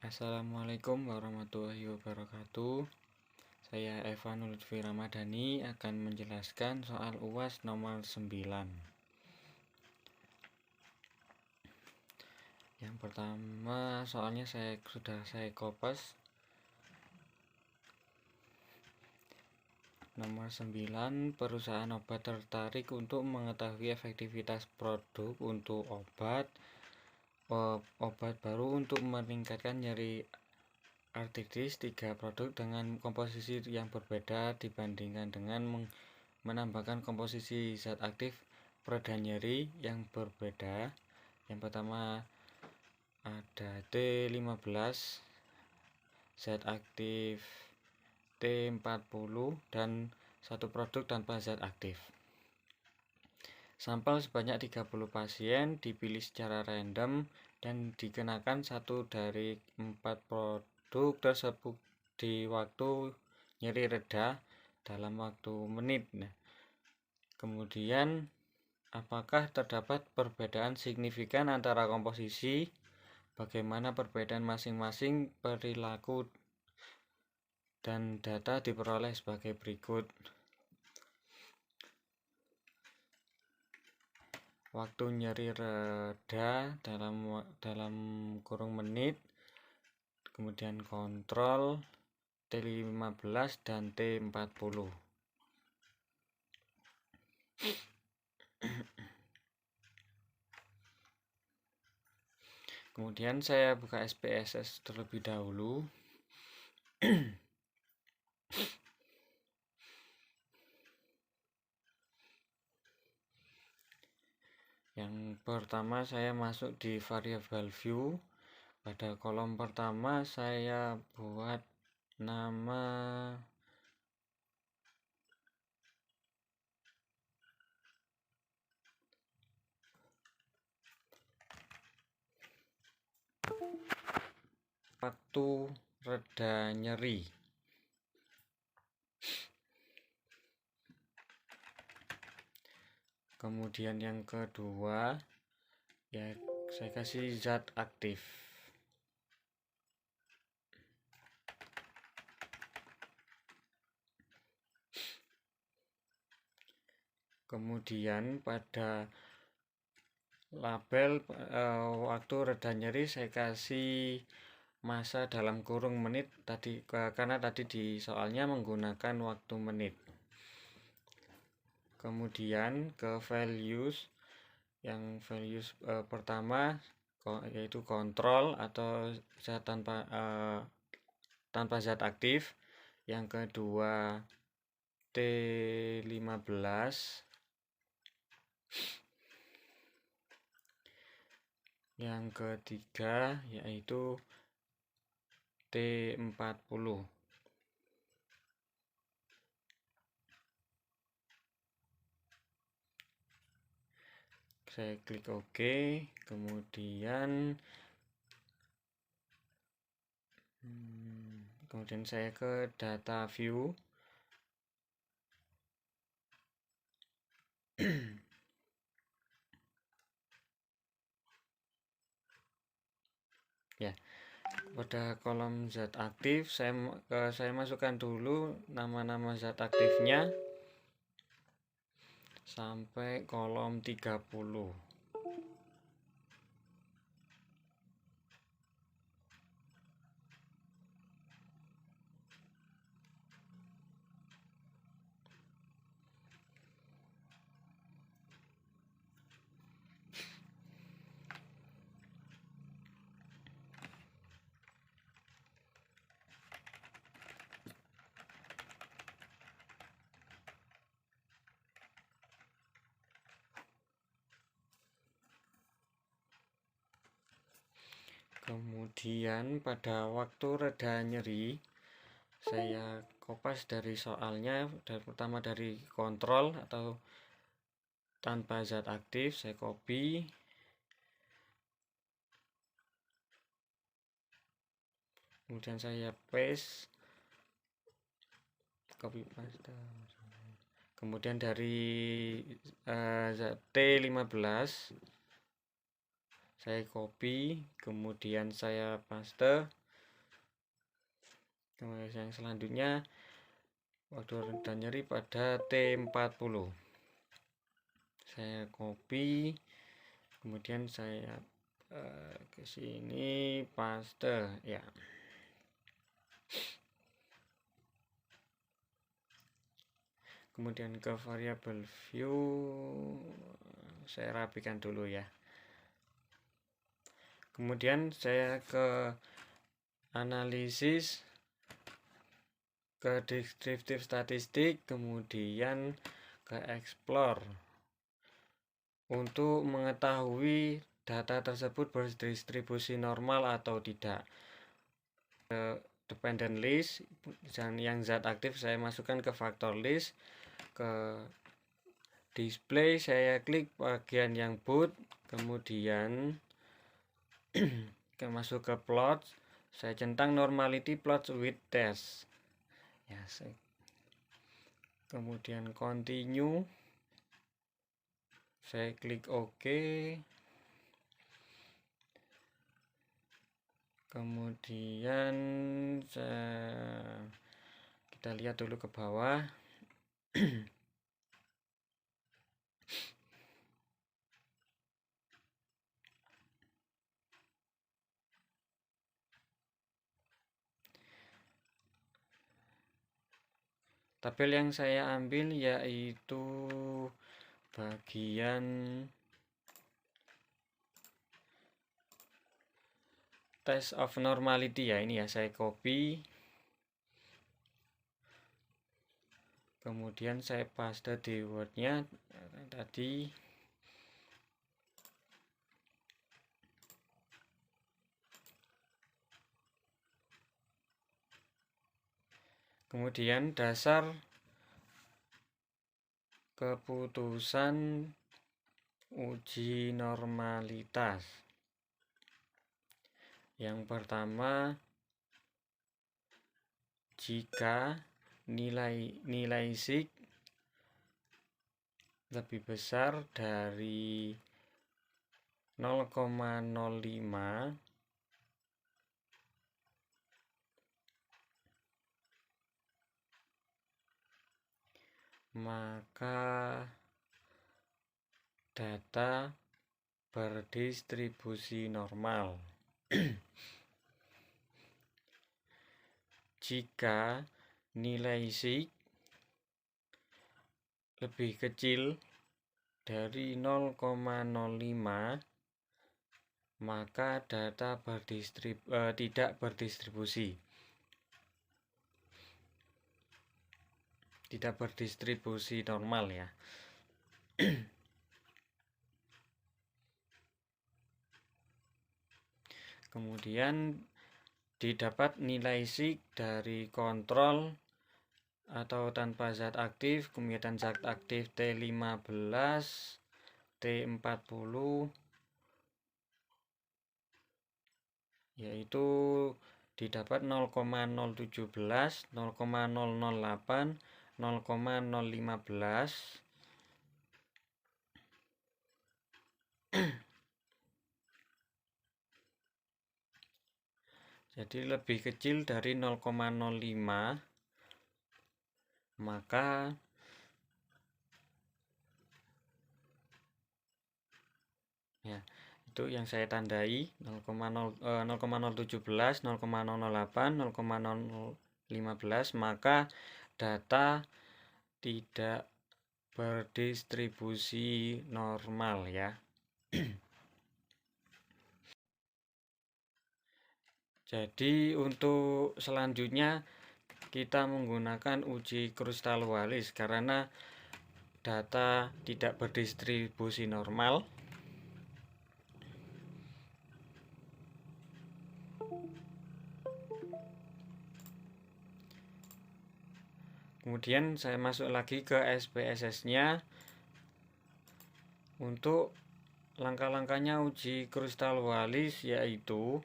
Assalamualaikum warahmatullahi wabarakatuh. Saya Evan Lutfi Ramadhani akan menjelaskan soal UAS nomor 9. Yang pertama, soalnya sudah saya kopas. Nomor 9, perusahaan obat tertarik untuk mengetahui efektivitas produk untuk obat baru untuk meningkatkan nyeri artritis. 3 produk dengan komposisi yang berbeda dibandingkan dengan menambahkan komposisi zat aktif pereda nyeri yang berbeda. Yang pertama ada T15, zat aktif T40, dan satu produk tanpa zat aktif. Sampel sebanyak 30 pasien dipilih secara random dan dikenakan satu dari 4 produk tersebut di waktu nyeri reda dalam waktu menit. Kemudian, apakah terdapat perbedaan signifikan antara komposisi? Bagaimana perbedaan masing-masing perilaku dan data diperoleh sebagai berikut. Waktu nyeri reda dalam kurung menit, kemudian kontrol T15 dan T40. Kemudian saya buka SPSS terlebih dahulu. Yang pertama saya masuk di variable view. Pada kolom pertama saya buat nama waktu reda nyeri. Kemudian yang kedua ya saya kasih zat aktif. Kemudian pada label waktu reda nyeri saya kasih masa dalam kurung menit karena tadi di soalnya menggunakan waktu menit. Kemudian ke values, yang values pertama yaitu kontrol atau zat tanpa zat aktif. Yang kedua T15. Yang ketiga yaitu T40. Saya klik OK, kemudian saya ke data view. Ya, pada kolom zat aktif saya masukkan dulu nama-nama zat aktifnya sampai kolom 30. Kemudian pada waktu reda nyeri saya kopas dari soalnya, pertama dari kontrol atau tanpa zat aktif, saya copy. Kemudian saya paste, copy paste. Kemudian dari T15 saya copy, kemudian saya paste. Kemudian yang selanjutnya waktu reda nyeri pada T40. Saya copy, kemudian saya ke sini paste ya. Kemudian ke variable view saya rapikan dulu ya. Kemudian saya ke analisis, ke deskriptif statistik, kemudian ke explore untuk mengetahui data tersebut berdistribusi normal atau tidak. Dependent list, dan yang zat aktif saya masukkan ke factor list. Ke display saya klik bagian yang boot, kemudian masuk ke plot, saya centang normality plot with test ya. Kemudian continue, saya klik OK. Kemudian kita lihat dulu ke bawah. Tabel yang saya ambil yaitu bagian test of normality ya, ini ya, saya copy, kemudian saya paste di wordnya tadi. Kemudian dasar keputusan uji normalitas. Yang pertama, jika nilai sig lebih besar dari 0,05, maka data berdistribusi normal. Jika nilai sig lebih kecil dari 0,05, maka data tidak berdistribusi. Tidak berdistribusi normal ya. Kemudian didapat nilai sig dari kontrol atau tanpa zat aktif, kemudian zat aktif T15, T40, yaitu didapat 0,017, 0,008, 0,015. Jadi lebih kecil dari 0,05, maka ya, itu yang saya tandai 0,017, 0,008, 0,015, maka data tidak berdistribusi normal ya. Jadi untuk selanjutnya kita menggunakan uji Kruskal-Wallis karena data tidak berdistribusi normal. Kemudian saya masuk lagi ke SPSS-nya. Untuk langkah-langkahnya uji Kruskal-Wallis yaitu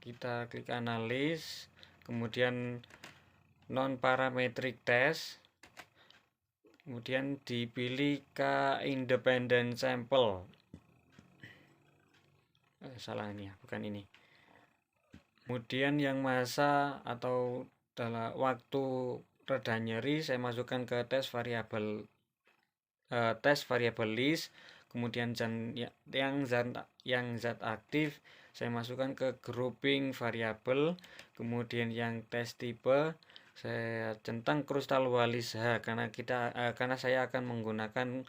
kita klik analis, kemudian non parametric test, kemudian dipilih ke independent sample. Salah ini ya, bukan ini. Kemudian yang masa atau dalam waktu reda nyeri saya masukkan ke tes variabel list. Kemudian yang zat aktif saya masukkan ke grouping variabel. Kemudian yang tes tipe saya centang krustal Wallis H karena saya akan menggunakan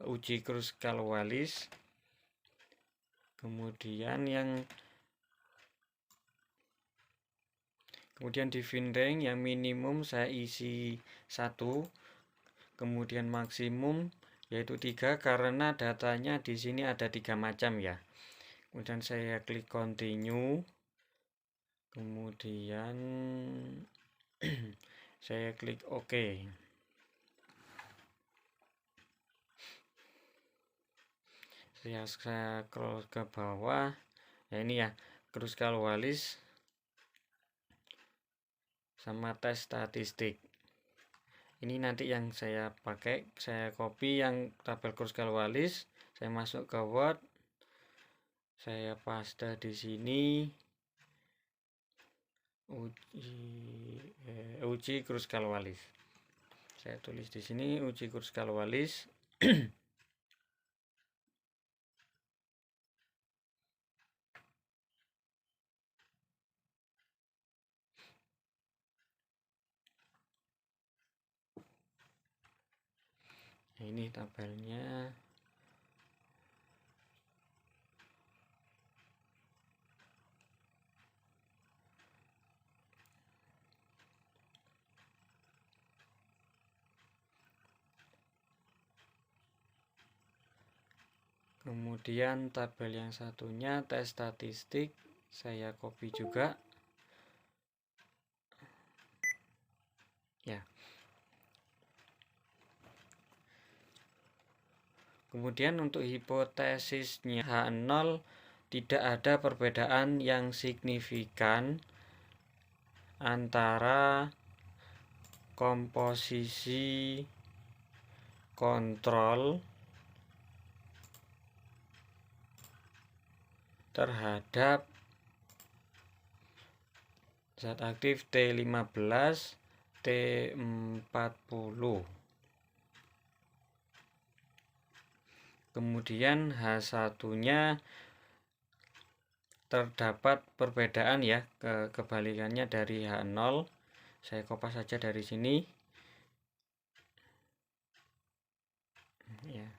uji krustal Wallis. Kemudian di finrange yang minimum saya isi 1, kemudian maksimum yaitu 3 karena datanya di sini ada 3 macam ya. Kemudian saya klik continue. Kemudian saya klik OK. Saya scroll ke bawah. Ya ini ya, krustal Wallis sama tes statistik. Ini nanti yang saya pakai, saya copy yang tabel krustal Wallis, saya masuk ke Word, saya paste di sini uji krustal Wallis. Saya tulis di sini uji krustal Wallis. Ini tabelnya. Kemudian tabel yang satunya tes statistik saya copy juga. Ya. Kemudian untuk hipotesisnya H0 tidak ada perbedaan yang signifikan antara komposisi kontrol terhadap zat aktif T15, T40. Kemudian H1-nya terdapat perbedaan ya, kebalikannya dari H0. Saya kopas saja dari sini. Ya.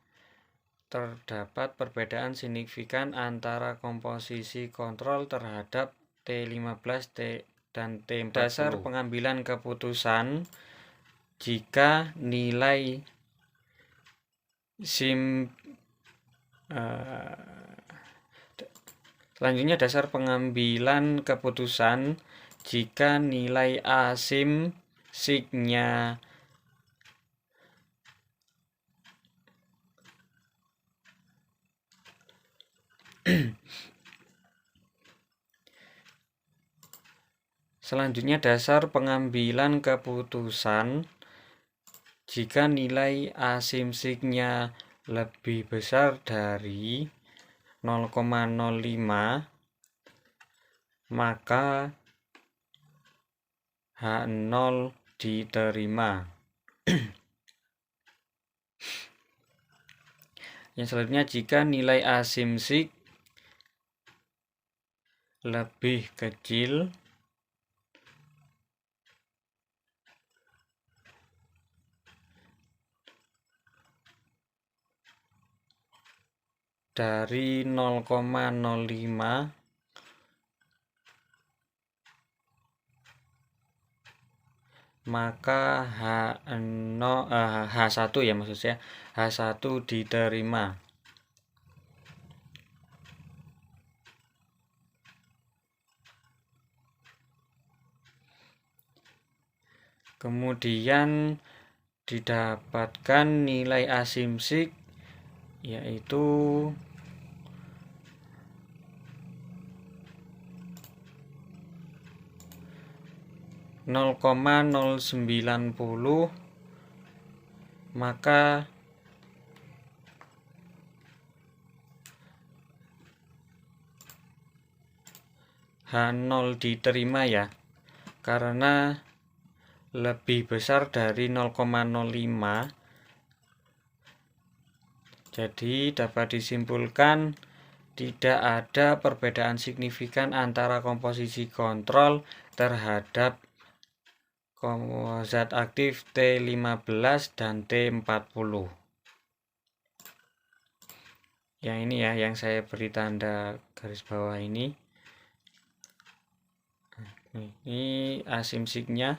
Terdapat perbedaan signifikan antara komposisi kontrol terhadap T15 dan T40. Dasar pengambilan keputusan jika nilai selanjutnya dasar pengambilan keputusan jika nilai asim signya selanjutnya dasar pengambilan keputusan jika nilai asim signya lebih besar dari 0,05 maka H0 diterima. Yang selanjutnya jika nilai asim sig lebih kecil dari 0,05 maka H1 ya maksudnya H1 diterima. Kemudian didapatkan nilai asim sig yaitu 0,090 maka H0 diterima ya, karena lebih besar dari 0,05. Jadi dapat disimpulkan tidak ada perbedaan signifikan antara komposisi kontrol terhadap zat aktif T15 dan T40. Yang ini ya, yang saya beri tanda garis bawah ini. Ini asimsiknya.